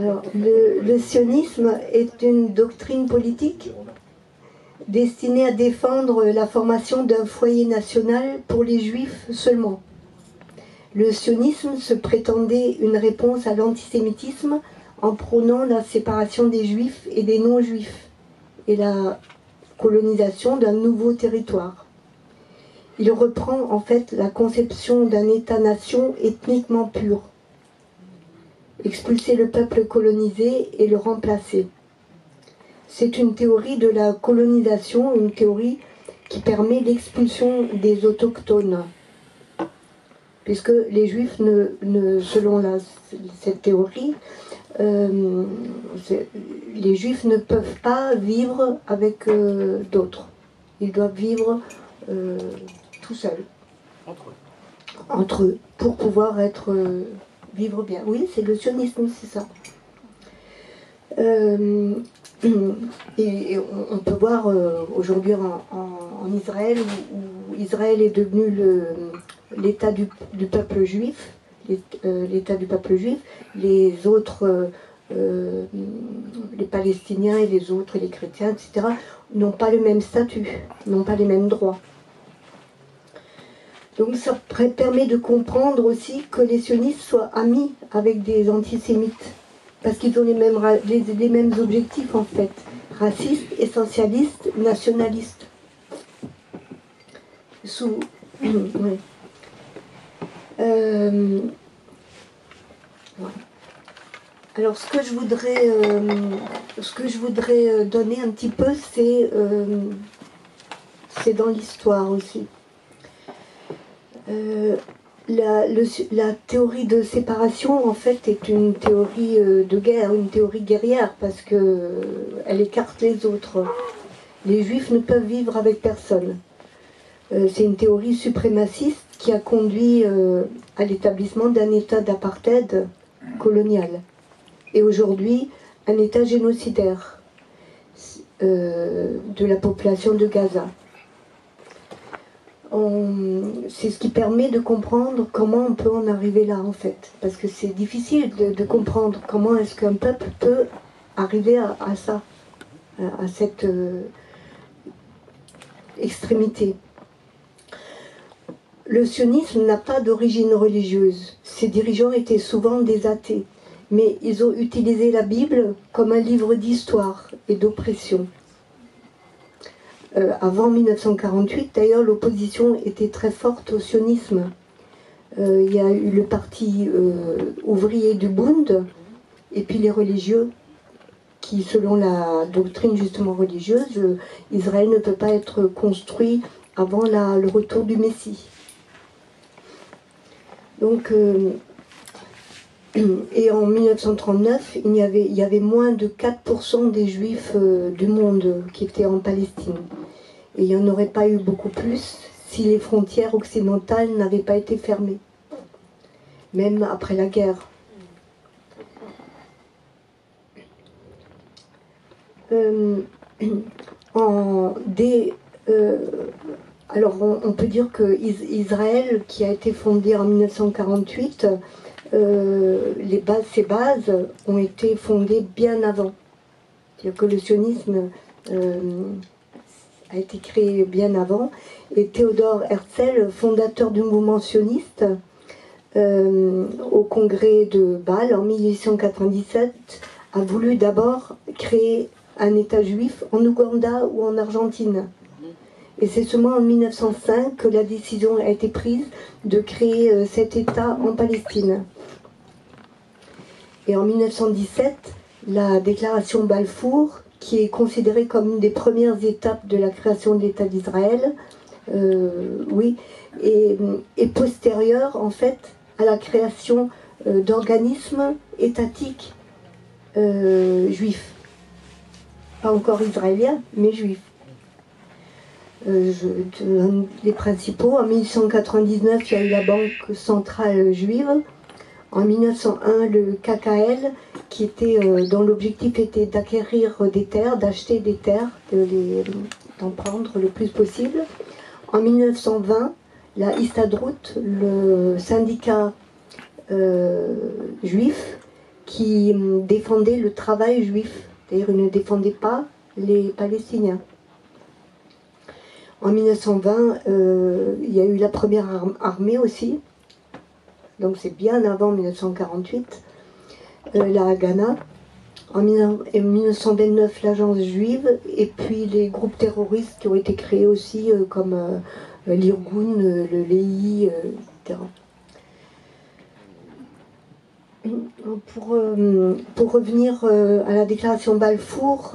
Alors, le sionisme est une doctrine politique destinée à défendre la formation d'un foyer national pour les juifs seulement. Le sionisme se prétendait une réponse à l'antisémitisme en prônant la séparation des juifs et des non-juifs et la colonisation d'un nouveau territoire. Il reprend en fait la conception d'un État-nation ethniquement pur. Expulser le peuple colonisé et le remplacer. C'est une théorie de la colonisation, une théorie qui permet l'expulsion des autochtones. Puisque les juifs, selon cette théorie, les juifs ne peuvent pas vivre avec d'autres. Ils doivent vivre tout seuls. Entre eux, pour pouvoir vivre bien. Oui, c'est le sionisme, c'est ça. Et on peut voir aujourd'hui en Israël, où Israël est devenu l'État du peuple juif, l'État du peuple juif, les autres, les Palestiniens et les autres, les chrétiens, etc., n'ont pas le même statut, n'ont pas les mêmes droits. Donc ça permet de comprendre aussi que les sionistes soient amis avec des antisémites, parce qu'ils ont les mêmes objectifs en fait, racistes, essentialistes, nationalistes. Ouais. Alors ce que je voudrais donner un petit peu, c'est dans l'histoire aussi. La théorie de séparation, en fait, est une théorie de guerre, une théorie guerrière, parce qu'elle écarte les autres. Les juifs ne peuvent vivre avec personne. C'est une théorie suprémaciste qui a conduit à l'établissement d'un état d'apartheid colonial. Et aujourd'hui, un état génocidaire de la population de Gaza. C'est ce qui permet de comprendre comment on peut en arriver là, en fait. Parce que c'est difficile de comprendre comment est-ce qu'un peuple peut arriver à ça, à cette extrémité. Le sionisme n'a pas d'origine religieuse. Ses dirigeants étaient souvent des athées. Mais ils ont utilisé la Bible comme un livre d'histoire et d'oppression. Avant 1948, d'ailleurs, l'opposition était très forte au sionisme. Il y a eu le parti ouvrier du Bund, et puis les religieux, qui, selon la doctrine justement religieuse, Israël ne peut pas être construit avant le retour du Messie. Donc, et en 1939, il y avait moins de 4% des Juifs du monde qui étaient en Palestine. Et il n'y en aurait pas eu beaucoup plus si les frontières occidentales n'avaient pas été fermées, même après la guerre. Alors on peut dire que Israël, qui a été fondé en 1948, ses bases ont été fondées bien avant. C'est-à-dire que le sionisme a été créé bien avant. Et Théodore Herzl, fondateur du mouvement sioniste, au congrès de Bâle en 1897, a voulu d'abord créer un État juif en Ouganda ou en Argentine. Et c'est seulement en 1905 que la décision a été prise de créer cet État en Palestine. Et en 1917, la déclaration Balfour, qui est considérée comme une des premières étapes de la création de l'État d'Israël, est postérieure en fait à la création d'organismes étatiques juifs. Pas encore israéliens, mais juifs. Je donne les principaux. En 1899, il y a eu la Banque centrale juive. En 1901, le KKL, dont l'objectif était d'acquérir des terres, d'acheter des terres, d'en prendre le plus possible. En 1920, la Histadrut, le syndicat juif, qui défendait le travail juif. C'est-à-dire, il ne défendait pas les Palestiniens. En 1920, il y a eu la première armée aussi, donc c'est bien avant 1948, la Haganah. En 1929, l'agence juive, et puis les groupes terroristes qui ont été créés aussi, comme l'Irgun, le Lehi, etc. Pour revenir à la déclaration Balfour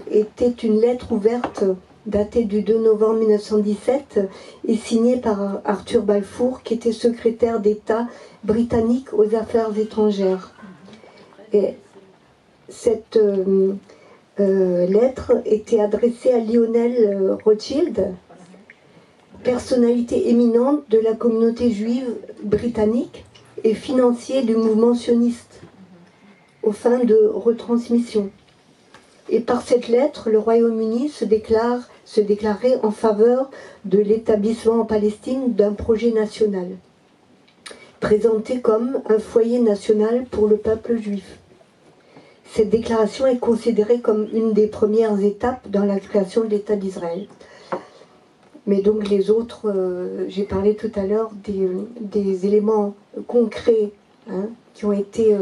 était une lettre ouverte datée du 2 novembre 1917 et signée par Arthur Balfour, qui était secrétaire d'État britannique aux affaires étrangères. Et cette lettre était adressée à Lionel Rothschild, personnalité éminente de la communauté juive britannique et financier du mouvement sioniste, aux fins de retransmission. Et par cette lettre, le Royaume-Uni se déclarait en faveur de l'établissement en Palestine d'un projet national, présenté comme un foyer national pour le peuple juif. Cette déclaration est considérée comme une des premières étapes dans la création de l'État d'Israël. Mais donc les autres, j'ai parlé tout à l'heure des éléments concrets qui ont été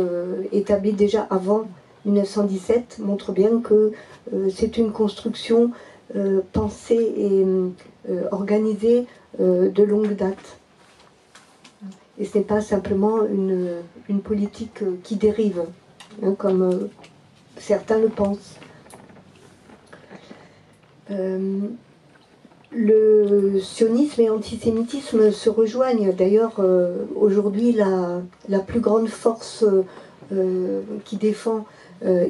établis déjà avant 1917, montrent bien que c'est une construction pensée et organisée de longue date. Et ce n'est pas simplement une politique qui dérive, comme certains le pensent. Le sionisme et l'antisémitisme se rejoignent. D'ailleurs, aujourd'hui, la plus grande force qui défend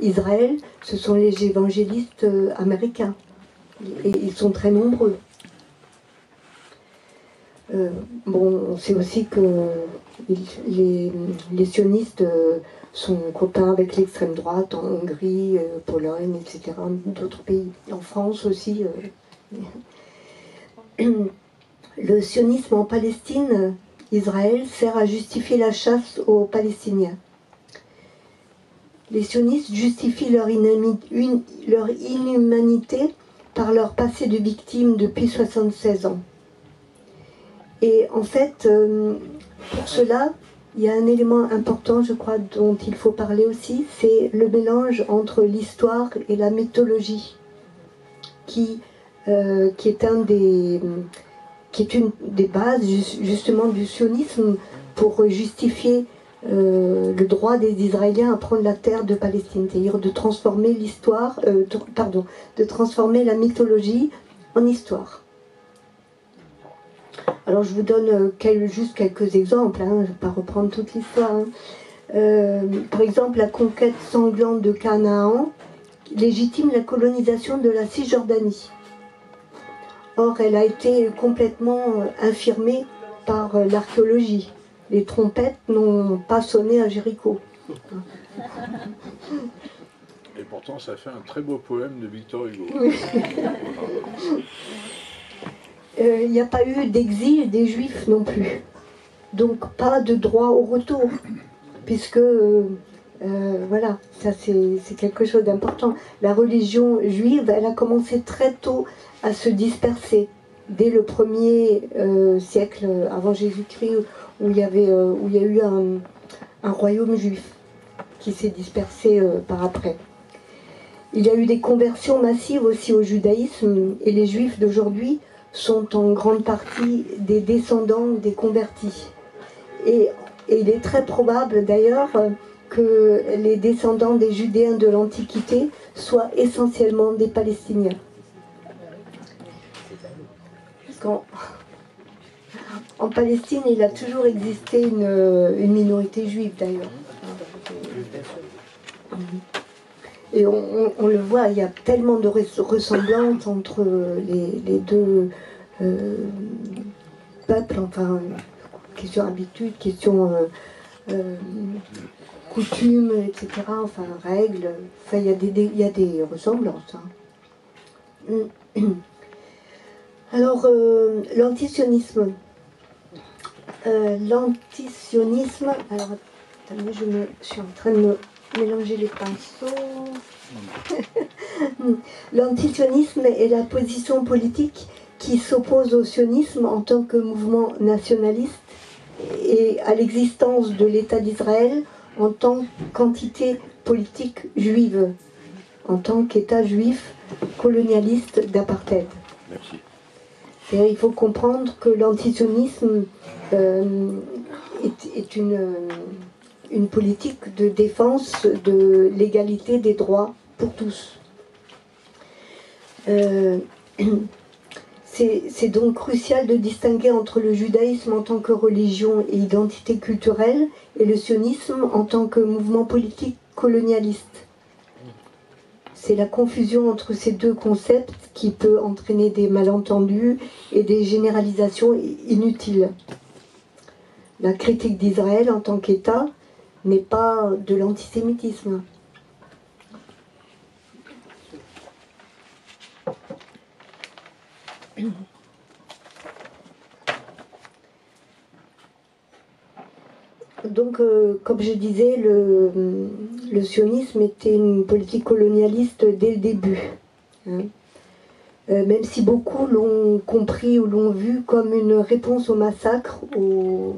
Israël, ce sont les évangélistes américains. Et ils sont très nombreux. On sait aussi que les sionistes sont copains avec l'extrême droite en Hongrie, Pologne, etc., d'autres pays. En France aussi. Le sionisme en Palestine, Israël, sert à justifier la chasse aux Palestiniens. Les sionistes justifient leur inhumanité par leur passé de victimes depuis 76 ans. Et en fait, pour cela, il y a un élément important, je crois, dont il faut parler aussi, c'est le mélange entre l'histoire et la mythologie, qui est une des bases justement du sionisme pour justifier le droit des Israéliens à prendre la terre de Palestine, c'est-à-dire de transformer de transformer la mythologie en histoire. Alors je vous donne juste quelques exemples, je ne vais pas reprendre toute l'histoire. Par exemple, la conquête sanglante de Canaan légitime la colonisation de la Cisjordanie. Or, elle a été complètement infirmée par l'archéologie. Les trompettes n'ont pas sonné à Jéricho. Et pourtant, ça fait un très beau poème de Victor Hugo. Il n'y a pas eu d'exil des Juifs non plus. Donc, pas de droit au retour. Puisque, voilà, ça c'est quelque chose d'important. La religion juive, elle a commencé très tôt à se disperser. Dès le 1er siècle avant Jésus-Christ, où il y a eu un royaume juif qui s'est dispersé par après. Il y a eu des conversions massives aussi au judaïsme, et les juifs d'aujourd'hui sont en grande partie des descendants des convertis. Et il est très probable d'ailleurs que les descendants des Judéens de l'Antiquité soient essentiellement des Palestiniens. En Palestine, il a toujours existé une minorité juive d'ailleurs. Et on le voit, il y a tellement de ressemblances entre les deux peuples, enfin, question habitude, question coutume, etc., enfin, règles, enfin, il y a des ressemblances. Alors, l'antisionisme. L'antisionisme, alors, Attendez, je suis en train de me mélanger les pinceaux. L'antisionisme est la position politique qui s'oppose au sionisme en tant que mouvement nationaliste et à l'existence de l'État d'Israël en tant qu'entité politique juive, en tant qu'État juif colonialiste d'apartheid. Merci. Il faut comprendre que l'antisionisme est une politique de défense de l'égalité des droits pour tous. C'est donc crucial de distinguer entre le judaïsme en tant que religion et identité culturelle et le sionisme en tant que mouvement politique colonialiste. C'est la confusion entre ces deux concepts qui peut entraîner des malentendus et des généralisations inutiles. La critique d'Israël en tant qu'État n'est pas de l'antisémitisme. Donc, comme je disais, le sionisme était une politique colonialiste dès le début. Hein. Même si beaucoup l'ont compris ou l'ont vu comme une réponse au massacre, au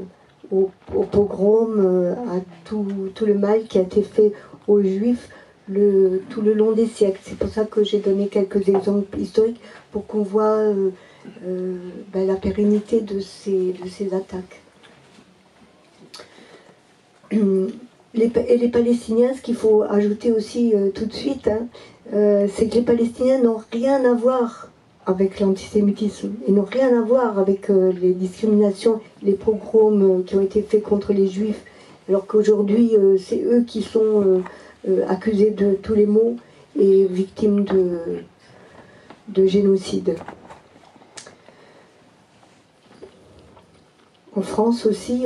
pogrom, à tout le mal qui a été fait aux Juifs tout le long des siècles. C'est pour ça que j'ai donné quelques exemples historiques pour qu'on voit la pérennité de ces attaques. Les Palestiniens, ce qu'il faut ajouter aussi tout de suite, c'est que les Palestiniens n'ont rien à voir avec l'antisémitisme. Ils n'ont rien à voir avec les discriminations, les pogroms qui ont été faits contre les Juifs, alors qu'aujourd'hui, c'est eux qui sont accusés de tous les maux et victimes de génocide. En France aussi,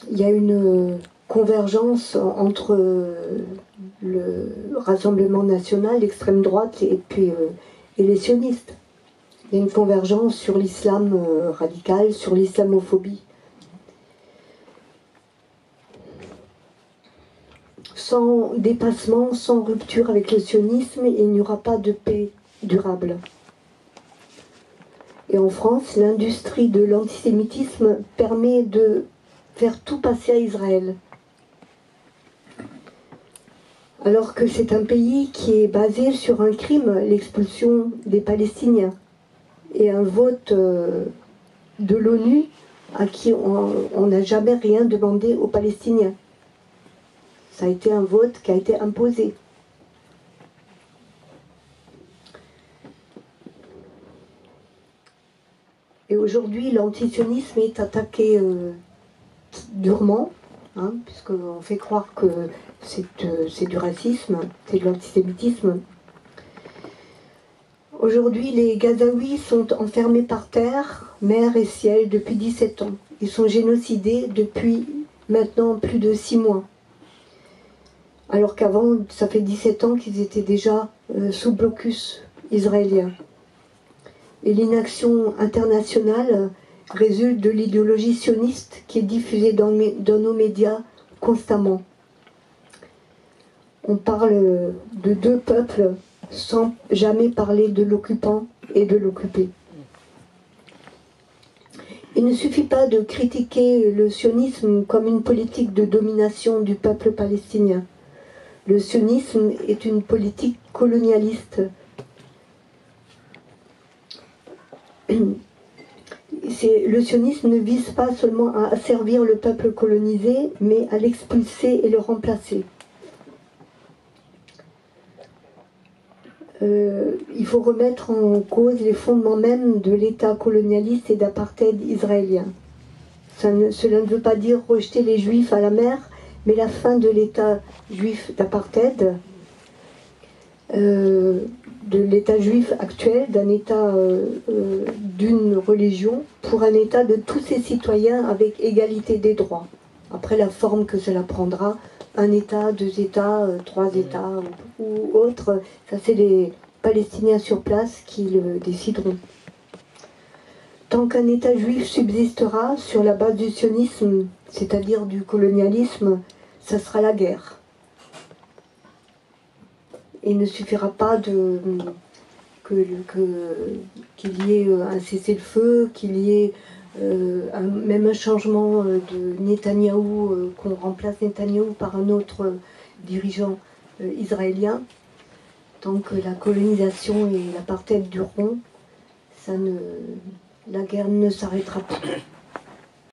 il y a une convergence entre le Rassemblement national, l'extrême droite et les sionistes. Il y a une convergence sur l'islam radical, sur l'islamophobie. Sans dépassement, sans rupture avec le sionisme, il n'y aura pas de paix durable. Et en France, l'industrie de l'antisémitisme permet de faire tout passer à Israël. Alors que c'est un pays qui est basé sur un crime, l'expulsion des Palestiniens, et un vote de l'ONU à qui on n'a jamais rien demandé aux Palestiniens. Ça a été un vote qui a été imposé. Et aujourd'hui, l'antisionisme est attaqué durement, hein, puisqu'on fait croire que c'est du racisme, c'est de l'antisémitisme. Aujourd'hui, les Gazaouis sont enfermés par terre, mer et ciel, depuis 17 ans. Ils sont génocidés depuis maintenant plus de 6 mois. Alors qu'avant, ça fait 17 ans qu'ils étaient déjà sous blocus israélien. Et l'inaction internationale résulte de l'idéologie sioniste qui est diffusée dans nos médias constamment. On parle de deux peuples sans jamais parler de l'occupant et de l'occupé. Il ne suffit pas de critiquer le sionisme comme une politique de domination du peuple palestinien. Le sionisme est une politique colonialiste. Le sionisme ne vise pas seulement à asservir le peuple colonisé, mais à l'expulser et le remplacer. Il faut remettre en cause les fondements même de l'État colonialiste et d'apartheid israélien. Cela ne veut pas dire rejeter les Juifs à la mer, mais la fin de l'État juif d'apartheid, de l'État juif actuel, d'un État d'une religion, pour un État de tous ses citoyens avec égalité des droits. Après la forme que cela prendra, un État, 2 États, 3 États ou autre, ça c'est les Palestiniens sur place qui le décideront. Tant qu'un État juif subsistera sur la base du sionisme, c'est-à-dire du colonialisme, ça sera la guerre. Il ne suffira pas qu'il y ait un cessez-le-feu, qu'il y ait même un changement de Netanyahou, qu'on remplace Netanyahou par un autre dirigeant israélien. Tant que la colonisation et l'apartheid dureront, la guerre ne s'arrêtera pas.